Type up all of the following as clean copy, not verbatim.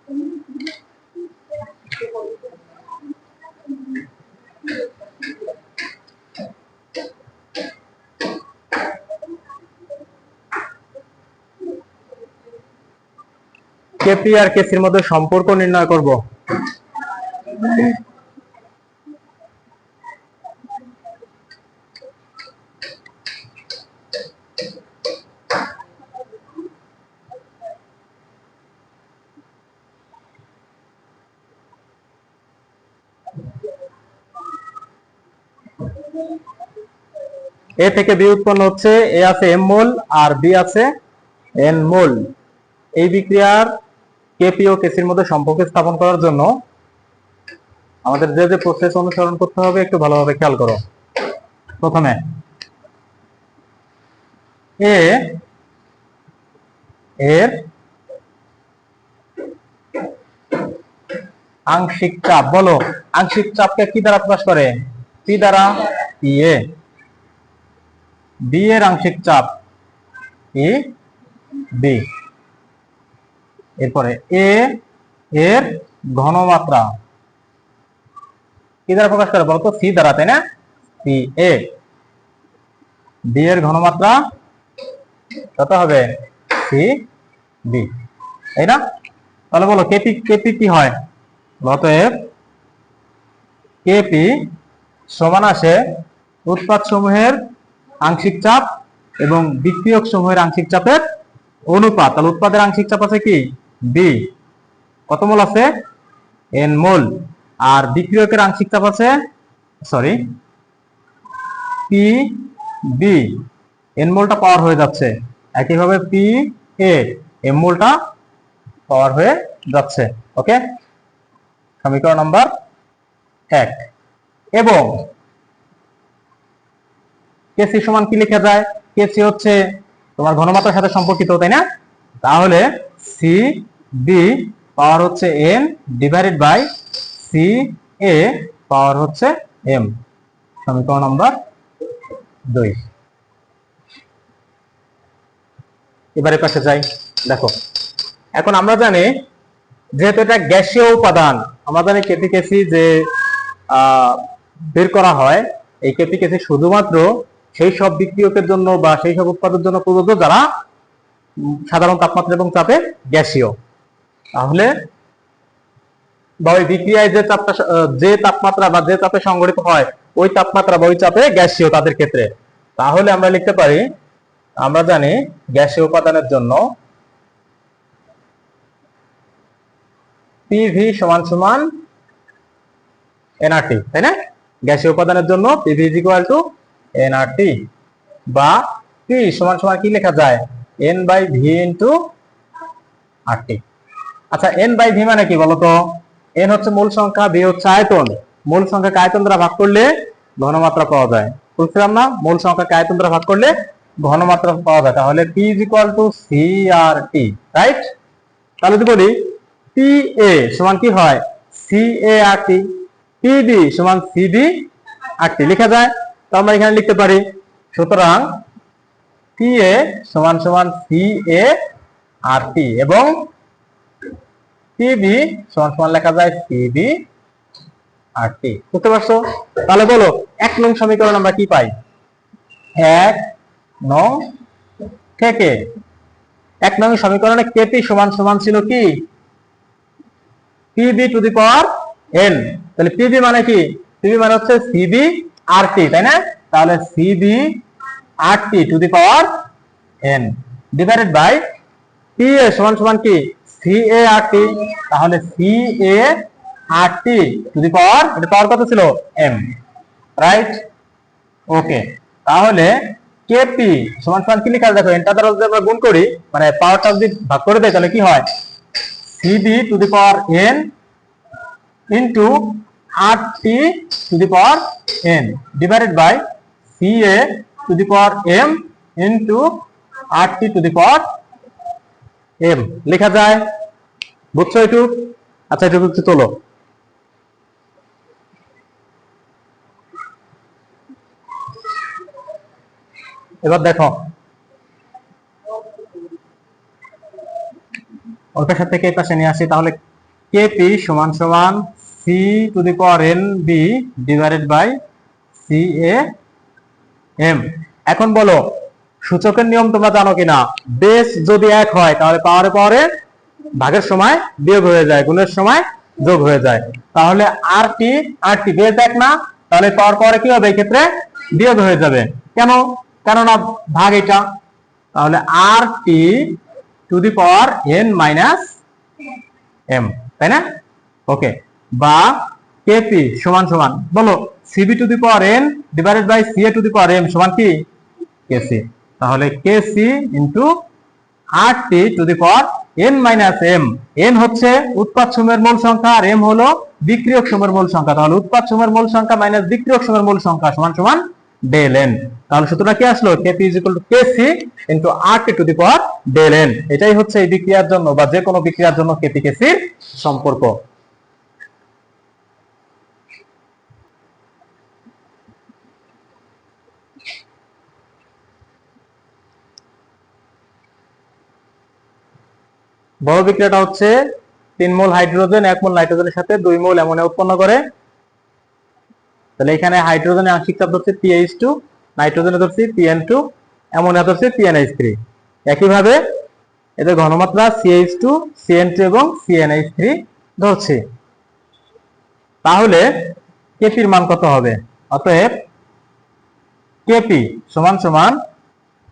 KP আর কেসির মধ্যে সম্পর্ক নির্ণয় করব। এ থেকে বি উৎপন্ন হচ্ছে, এ আছে এম মোল আর বি আছে এন মোল। এই বিক্রিয়ার কেপি ও কেসির মধ্যে সম্পর্ক স্থাপন করার জন্য আমাদের যে যে প্রসেস অনুসরণ করতে হবে একটু ভালোভাবে খেয়াল করো। প্রথমে এ এর আংশিক চাপ, বলো আংশিক চাপকে কি দ্বারা প্রকাশ করে? পি দ্বারা। P A. বি এর আংশিক চাপ ই বি। এরপরে এ এর ঘনমাত্রা কি দ্বারা প্রকাশ করে বলতো? সি দ্বারা, তাই না? সি এ। বি এর ঘনমাত্রা কত হবে? সি বি, তাই না? তাহলে বলো কেপি কেপি কি হয়? অতএব কেপি সমান আসে উৎপাদ সমূহের আংশিক চাপ এবং বিক্রিয়ক সমূহের আংশিক চাপের অনুপাত। তাহলে উৎপাদের আংশিক চাপ আছে কি? বি। কত মোল আছে? এন মোল। আর বিক্রিয়কের আংশিক চাপ আছে পি বি। এন মোলটা পাওয়ার হয়ে যাচ্ছে, একইভাবে পি এ এম মোলটা পাওয়ার হয়ে যাচ্ছে। ওকে, সমীকরণ নাম্বার 1। এবং কেসি সমান কি লেখা যায়? কেসি হচ্ছে তোমার ঘনমাত্রার সাথে সম্পর্কিত, তাই না? তাহলে সি বি পাওয়ার হচ্ছে এন ডিভাইডেড বাই সি এ পাওয়ার হচ্ছে এম। সমীকরণ নাম্বার 2। এবারে পাশে যাই। দেখো, এখন আমরা জানি যেহেতু এটা গ্যাসীয় উপাদান, আমরা জানি কেপি কেসি যে বের করা হয়, এই কেপি কেসি শুধুমাত্র সেই সব বিক্রিয়কের জন্য বা সেই সব উৎপাদের জন্য প্রযোজ্য যারা সাধারণ তাপমাত্রা এবং চাপে গ্যাসীয়। তাহলে বা ওই বিক্রিয়ায় যে তাপমাত্রা বা যে চাপে সংঘটিত হয় ওই তাপমাত্রা বা ওই চাপে গ্যাসীয় তাদের ক্ষেত্রে। তাহলে আমরা লিখতে পারি, আমরা জানি গ্যাসীয় উপাদানের জন্য পিভি সমান সমান এনআরটি, তাই না? গ্যাসীয় উপাদানের জন্য PV is equal to NRT, বা পি সমান সমান কি লেখা যায়? N by V into RT. আচ্ছা, এন বাই ভি মানে কি বলতো? এন হচ্ছে মূল সংখ্যা, ভি হচ্ছে আয়তন। মূল সংখ্যাকে আয়তন দ্বারা ভাগ করলে ঘনমাত্রা পাওয়া যায়। বুঝছিলাম না? মূল সংখ্যাকে আয়তন দ্বারা ভাগ করলে ঘনমাত্রা পাওয়া যায়। তাহলে P is equal to C R T, right? তাহলে যদি বলি পি এ সমান কি হয়? C A R T. P B সমান সি বি আর টি লেখা যায়। তো আমরা এখানে লিখতে পারি, সুতরাং পি এ সমান সমান সি এ আর টি এবং পিবি সমান সমান লেখা যায় সিবি আর টি। বুঝতে পারছো? তাহলে বলো 1 নং সমীকরণ আমরা কি পাই? 1 নং থেকে 1 নং সমীকরণে কেপি সমান সমান ছিল কি? PB two the power N. তাহলে পিবি মানে কি? পিবি মানে হচ্ছে সিবি আর টি, তাই না? তাহলে CB R T to the power N divided by P A সমান সমান কি? C A R T. তাহলে C A R T to the পাওয়ার, এটা পাওয়ার কত ছিল? M, right? ওকে, তাহলে কেপি সমান সমান কি লেখা? দেখো, এনটা দ্বারা যদি আমরা গুণ করি, মানে পাওয়ারটা যদি ভাগ করে দেয়, তাহলে কি হয়? CB to the power N into R T to the power N divided by C A to the power M into R T to the power M লেখা যায়। বুঝছো একটু? আচ্ছা, একটু একটু তোলো। এবার দেখো, ওর পাশে থেকে এই পাশে নিয়ে আসি, তাহলে কেপি সমান সমান C to the power N B divided by C A M. এখন বলো সূচকের নিয়ম তোমরা জানো কিনা? বেস যদি এক হয় তাহলে পাওয়ারে পাওয়ারে ভাগের সময় বিয়োগ হয়ে যায়, গুণের সময় যোগ হয়ে যায়। তাহলে আর টি বেস এক না, তাহলে পাওয়ার পাওয়ারে কি হবে? এই ক্ষেত্রে বিয়োগ হয়ে যাবে। কেন? কেননা ভাগ এটা। তাহলে R T to the power N minus M, তাই না? ওকে, বা কেপি সমান সমান বলো CB to the power N divided by C A to the power M সমান কি? কেসি। তাহলে KC into R T to the power N minus M. N হচ্ছে উৎপাদ সমূহের মূল সংখ্যা আর এম হলো বিক্রিয়ক সমূহের মূল সংখ্যা। তাহলে উৎপাদ সমূহের মূল সংখ্যা মাইনাস বিক্রিয়ক সমূহের মূল সংখ্যা সমান সমান ডেল এন। তাহলে সূত্রটা কি আসলো? KP is equal to KC into R T to the power del N. এটাই হচ্ছে এই বিক্রিয়ার জন্য বা যে কোনো বিক্রিয়ার জন্য কেপি কেসির সম্পর্ক। বড় বিক্রিয়াটা হচ্ছে 3 মোল হাইড্রোজেন 1 মোল নাইট্রোজেনের সাথে 2 মোল অ্যামোনিয়া উৎপন্ন করে। তাহলে এখানে হাইড্রোজেনের আংশিক চাপ ধরছে PH2, নাইট্রোজেনে ধরছি PN2, অ্যামোনিয়া ধরছে PNH3। একইভাবে এদের ঘনমাত্রা CH2, CN2 এবং CNH3 ধরছি। তাহলে কেপির মান কত হবে? অতএব কেপি সমান সমান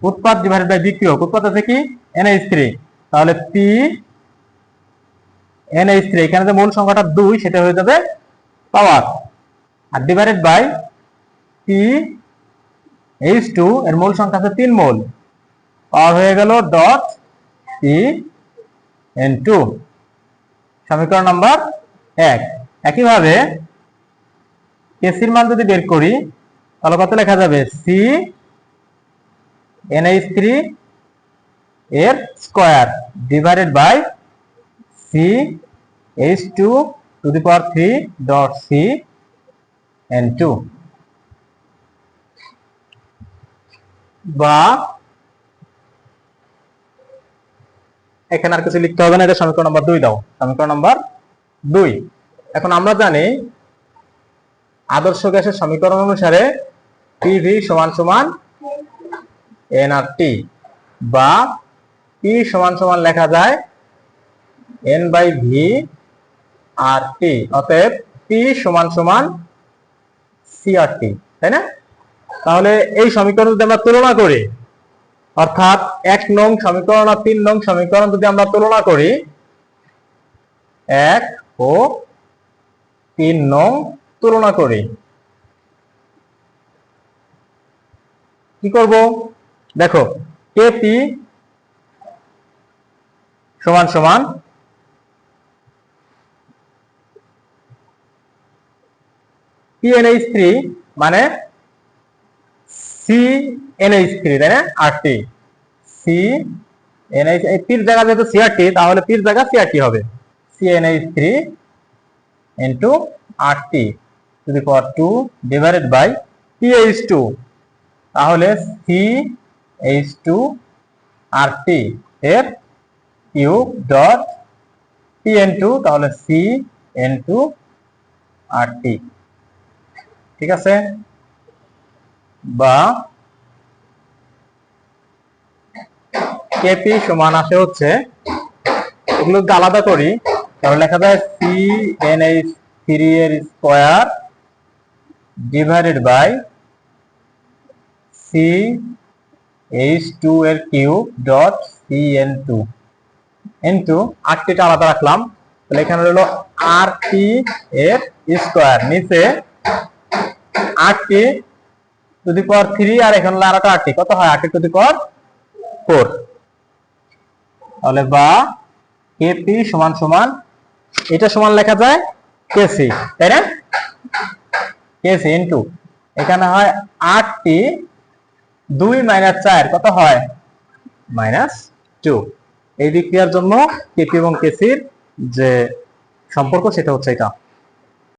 উৎপাদ ডিভাইডেড বাই বিক্রিয়ক। উৎপাদ আছে কি? NH3। তাহলে পি NH3, এখানে যে মূল সংখ্যাটা 2 সেটা হয়ে যাবে পাওয়ার, আর ডিভাইডেড বাই পি H2 এর মূল সংখ্যা আছে 3 মোল, পাওয়ার হয়ে গেল ডট পি N2। সমীকরণ নাম্বার 1। একইভাবে কেসির মান যদি বের করি তাহলে কত লেখা যাবে? সি NH3 এর square divided by C H2 to the power 3 dot C N2, বা এখানে আর কিছু লিখতে হবে না, এটা সমীকরণ নাম্বার 2 দাও। সমীকরণ নাম্বার 2। এখন আমরা জানি আদর্শ গ্যাসের সমীকরণ অনুসারে পিভি সমান সমান এনআরটি, বা পি সমান সমান লেখা যায় এন বাই ভি আর টি। অতএব পি সমান সমান সিআরটি, তাই না? তাহলে এই সমীকরণ যদি আমরা তুলনা করি, অর্থাৎ 1 নং সমীকরণ আর 3 নং সমীকরণ যদি আমরা তুলনা করি, 1 ও 3 নং তুলনা করি, কি করব? দেখো কেপি সমান সমান PNH3 মানে CNH3, তাই না? আরটি CNH, এই পির জায়গা যেহেতু সিআরটি তাহলে পির জায়গা সিআরটি হবে। CNH3 into RT to the power 2 divided by PH2, তাহলে CH2 আরটি এর কিউব ডট PN2, তাহলে CN2 আরটি। ঠিক আছে? বা কেপি সমান আসে হচ্ছে, এগুলো যদি আলাদা করি তাহলে লেখা যায় CNH3 এর স্কয়ার ডিভাইডেড বাই CH2 এর কিউব ডট CN2 ইনটু আরটিটা আলাদা রাখলাম। তাহলে এখানে হলো আরটি এর স্কয়ার, নিচে আরটি টু দি পাওয়ার 3 আর এখানে হলো আরেকটা আরটি, কত হয়? আরটি টু দি পাওয়ার 4। তাহলে বা কেপি সমান সমান, এটা সমান লেখা যায় কেসি, তাই না? কেসি ইনটু এখানে হয় 8টি 2 মাইনাস 4 কত হয়? -2। এই বিক্রিয়ার জন্য কেপি এবং কেসির যে সম্পর্ক সেটা হচ্ছে এটা।